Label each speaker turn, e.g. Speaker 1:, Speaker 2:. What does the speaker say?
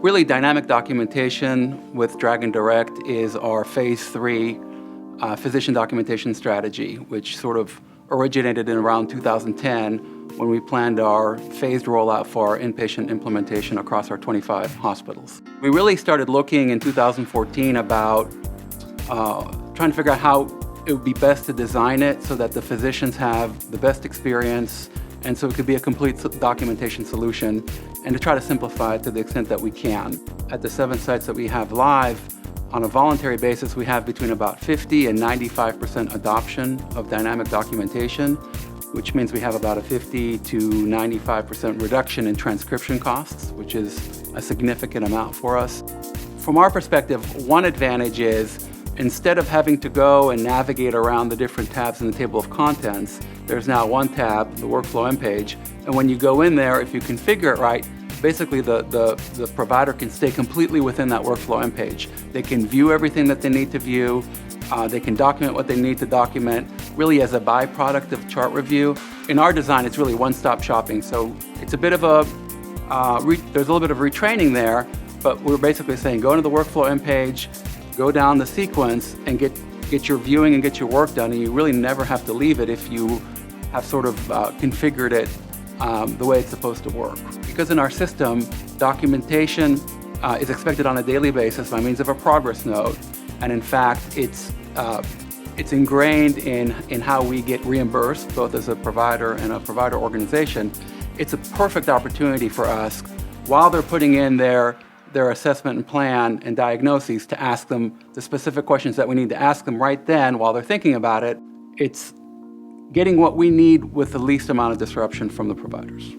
Speaker 1: Really, dynamic documentation with Dragon Direct is our phase 3 physician documentation strategy, which sort of originated in around 2010 when we planned our phased rollout for our inpatient implementation across our 25 hospitals. We really started looking in 2014 about trying to figure out how it would be best to design it so that the physicians have the best experience and so it could be a complete documentation solution, and to try to simplify it to the extent that we can. At the 7 sites that we have live, on a voluntary basis, we have between about 50 and 95% adoption of dynamic documentation, which means we have about a 50 to 95% reduction in transcription costs, which is a significant amount for us. From our perspective, one advantage is instead of having to go and navigate around the different tabs in the table of contents, there's now one tab, the workflow end page, and when you go in there, if you configure it right, basically the provider can stay completely within that workflow end page. They can view everything that they need to view, they can document what they need to document, really as a byproduct of chart review. In our design, it's really one-stop shopping, so it's a bit of a, there's a little bit of retraining there, but we're basically saying go into the workflow end page, go down the sequence, and get your viewing and get your work done, and you really never have to leave it if you have sort of configured it the way it's supposed to work. Because in our system, documentation is expected on a daily basis by means of a progress note, and in fact, it's ingrained in how we get reimbursed, both as a provider and a provider organization. It's a perfect opportunity for us, while they're putting in their assessment and plan and diagnoses, to ask them the specific questions that we need to ask them right then while they're thinking about it. It's getting what we need with the least amount of disruption from the providers.